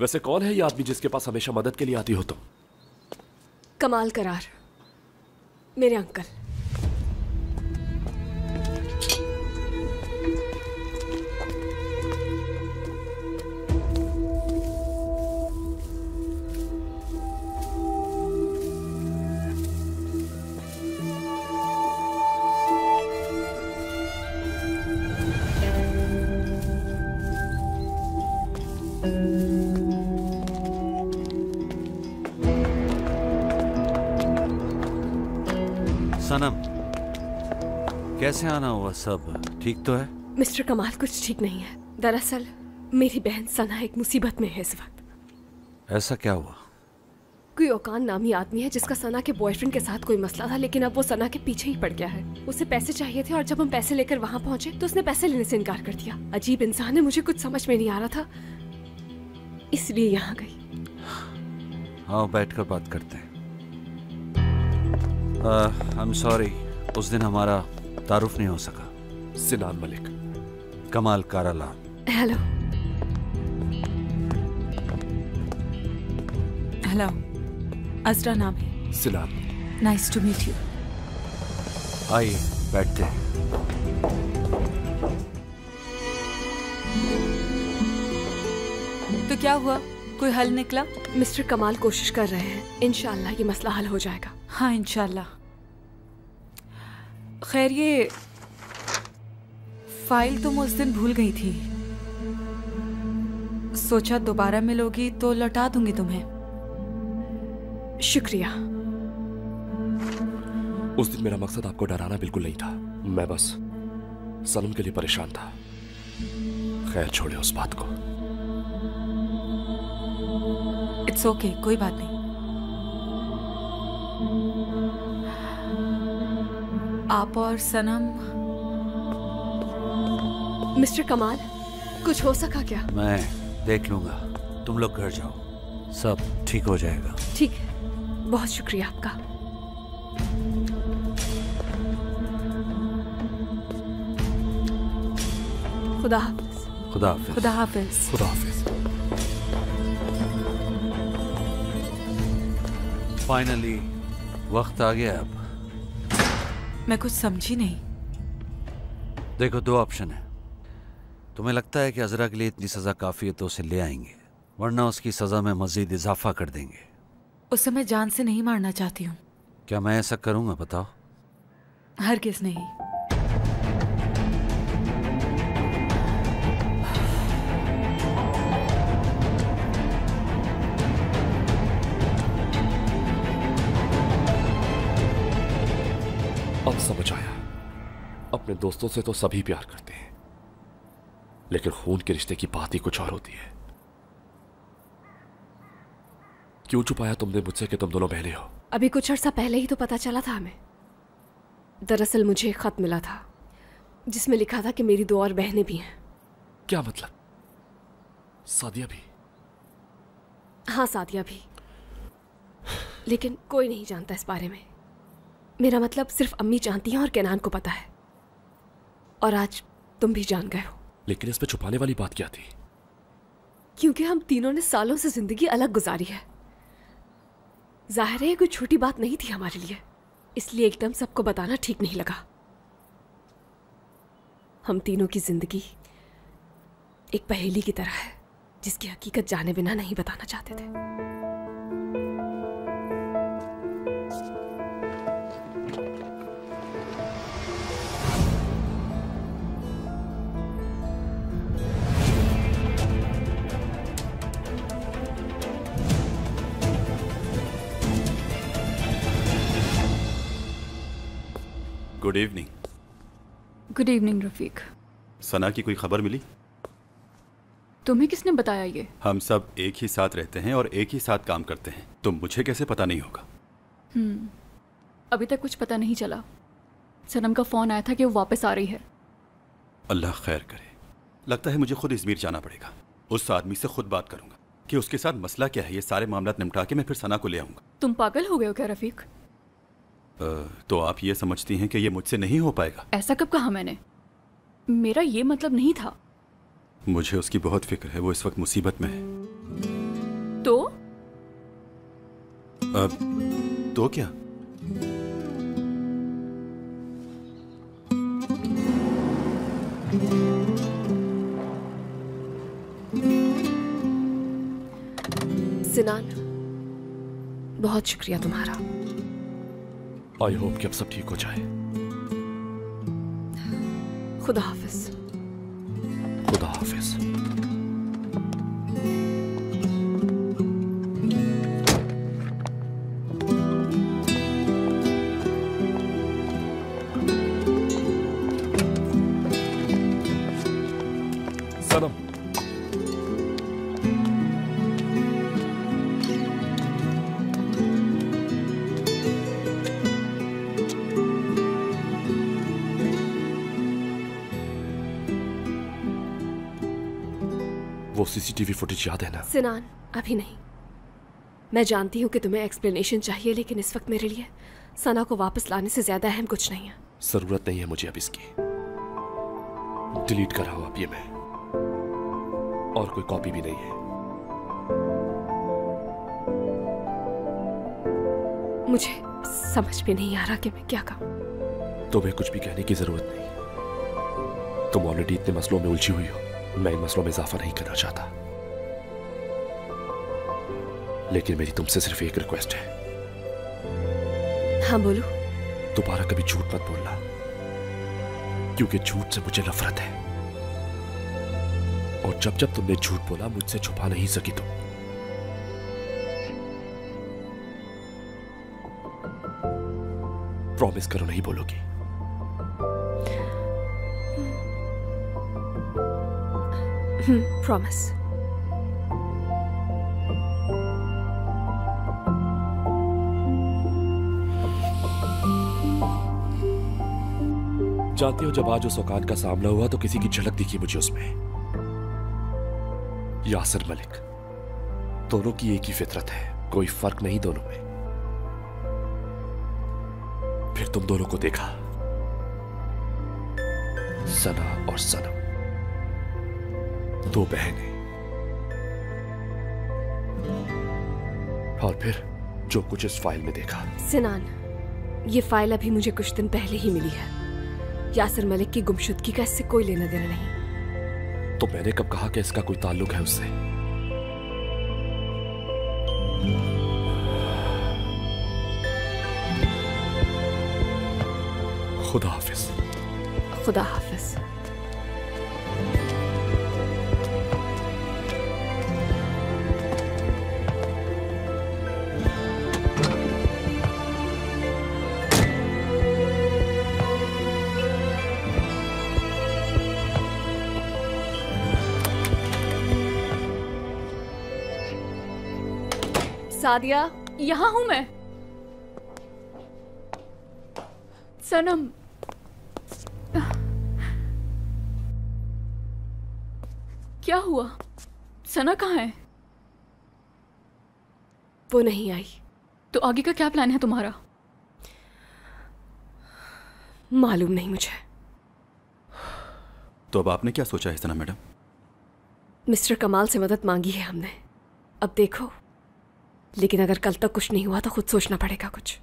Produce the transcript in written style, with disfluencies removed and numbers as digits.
वैसे कौन है ये आदमी जिसके पास हमेशा मदद के लिए आती हो तुम? कमाल करार, मेरे अंकल। सनम, कैसे आना हुआ? सब ठीक तो है? मिस्टर कमाल, कुछ ठीक नहीं है। दरअसल मेरी बहन सना एक मुसीबत में है इस वक्त। ऐसा क्या हुआ? कोई ओकान नामी आदमी है जिसका सना के बॉयफ्रेंड के साथ कोई मसला था, लेकिन अब वो सना के पीछे ही पड़ गया है। उसे पैसे चाहिए थे और जब हम पैसे लेकर वहाँ पहुँचे तो उसने पैसे लेने से इनकार कर दिया। अजीब इंसान है, मुझे कुछ समझ में नहीं आ रहा था, इसलिए यहाँ गई। आओ बैठकर बात करते हैं। आई एम सॉरी, उस दिन हमारा तारुफ नहीं हो सका। सिनान मलिक। कमाल काराला। हेलो। हेलो, अजरा नाम है। Sinan. Nice to meet you. आइए बैठते हैं। तो क्या हुआ, कोई हल निकला? मिस्टर कमाल कोशिश कर रहे हैं, इंशाल्लाह ये मसला हल हो जाएगा। हाँ इंशाल्लाह। खैर, ये फाइल तुम उस दिन भूल गई थी, सोचा दोबारा मिलोगी तो लौटा दूंगी तुम्हें। शुक्रिया। उस दिन मेरा मकसद आपको डराना बिल्कुल नहीं था, मैं बस सनम के लिए परेशान था। खैर छोड़े उस बात को। इट्स ओके, कोई बात नहीं। आप और सनम। मिस्टर कमाल, कुछ हो सका क्या? मैं देख लूंगा, तुम लोग घर जाओ, सब ठीक हो जाएगा। ठीक है, बहुत शुक्रिया आपका। खुदा हाफिज। खुदा हाफिज। खुदा हाफिज। खुदा हाफिज। फाइनली वक्त आ गया। अब मैं कुछ समझी नहीं। देखो, दो ऑप्शन है। तुम्हें लगता है कि अजरा के लिए इतनी सजा काफी है तो उसे ले आएंगे, वरना उसकी सजा में मजीद इजाफा कर देंगे। उसे मैं जान से नहीं मारना चाहती हूँ। क्या मैं ऐसा करूंगा? बताओ। हरगिज़ नहीं। अब समझ आया, अपने दोस्तों से तो सभी प्यार करते हैं, लेकिन खून के रिश्ते की बात ही कुछ और होती है। क्यों छुपाया तुमने मुझसे कि तुम दोनों बहनें हो? अभी कुछ अर्सा पहले ही तो पता चला था हमें। दरअसल मुझे एक खत मिला था जिसमें लिखा था कि मेरी दो और बहनें भी हैं। क्या मतलब? सादिया भी? हाँ, सादिया भी, लेकिन कोई नहीं जानता इस बारे में। मेरा मतलब सिर्फ अम्मी जानती हैं और केनान को पता है, और आज तुम भी जान गए हो। लेकिन इसमें छुपाने वाली बात क्या थी? क्योंकि हम तीनों ने सालों से जिंदगी अलग गुजारी है। जाहिर है कोई छोटी बात नहीं थी हमारे लिए, इसलिए एकदम सबको बताना ठीक नहीं लगा। हम तीनों की जिंदगी एक पहेली की तरह है जिसकी हकीकत जाने बिना नहीं बताना चाहते थे। Good evening. Good evening Rafiq. Sana की कोई खबर मिली? तुम्हें किसने बताया ये? हम सब एक ही साथ रहते हैं और एक ही साथ काम करते हैं, तो मुझे कैसे पता नहीं होगा? अभी तक कुछ पता नहीं चला। सनम का फोन आया था कि वो वापस आ रही है। अल्लाह खैर करे। लगता है मुझे खुद इजमीर जाना पड़ेगा। उस आदमी से खुद बात करूंगा कि उसके साथ मसला क्या है। ये सारे मामला निपटा के मैं फिर सना को ले आऊंगा। तुम पागल हो गए हो क्या रफीक? तो आप ये समझती हैं कि ये मुझसे नहीं हो पाएगा? ऐसा कब कहा मैंने? मेरा ये मतलब नहीं था। मुझे उसकी बहुत फिक्र है, वो इस वक्त मुसीबत में है। तो क्या? सिनान, बहुत शुक्रिया तुम्हारा। आई होप कि अब सब ठीक हो जाए। खुदा हाफिज। खुदा हाफिज। सनम, वो सीसीटीवी फुटेज याद है ना? सिनान, अभी नहीं। मैं जानती हूँ कि तुम्हें एक्सप्लेनेशन चाहिए, लेकिन इस वक्त मेरे लिए सना को वापस लाने से ज्यादा अहम कुछ नहीं है। जरूरत नहीं है मुझे अब इसकी। डिलीट कर रहा हूं अब ये मैं, और कोई कॉपी भी नहीं है। मुझे समझ में नहीं आ रहा कि मैं क्या कहूँ। तुम्हें कुछ भी कहने की जरूरत नहीं। तुम ऑलरेडी इतने मसलों में उलझी हुई हो। मैं इन मसलों में इजाफा नहीं करना चाहता, लेकिन मेरी तुमसे सिर्फ एक रिक्वेस्ट है। हाँ बोलो। दोबारा कभी झूठ मत बोलना, क्योंकि झूठ से मुझे नफरत है, और जब जब तुमने झूठ बोला मुझसे छुपा नहीं सकी तुम। प्रॉमिस करो नहीं बोलोगी। प्रॉमिस। जानती हो, जब आज उस औकात का सामना हुआ तो किसी की झलक दिखी मुझे उसमें। यासिर मलिक। दोनों की एक ही फितरत है, कोई फर्क नहीं दोनों में। फिर तुम दोनों को देखा, सना और सनम, दो बहनें। और फिर जो कुछ इस फाइल में देखा। सिनान, ये फाइल अभी मुझे कुछ दिन पहले ही मिली है। यासिर मलिक की गुमशुदगी का इससे कोई लेना देना नहीं। तो मैंने कब कहा कि इसका कोई ताल्लुक है उससे? खुदा हाफिज। खुदा हाफिज। सादिया, यहाँ हूं मैं। सनम, क्या हुआ? सना कहाँ है? वो नहीं आई। तो आगे का क्या प्लान है तुम्हारा? मालूम नहीं मुझे। तो अब आपने क्या सोचा है सना मैडम? मिस्टर कमाल से मदद मांगी है हमने। अब देखो, लेकिन अगर कल तक कुछ नहीं हुआ तो खुद सोचना पड़ेगा कुछ।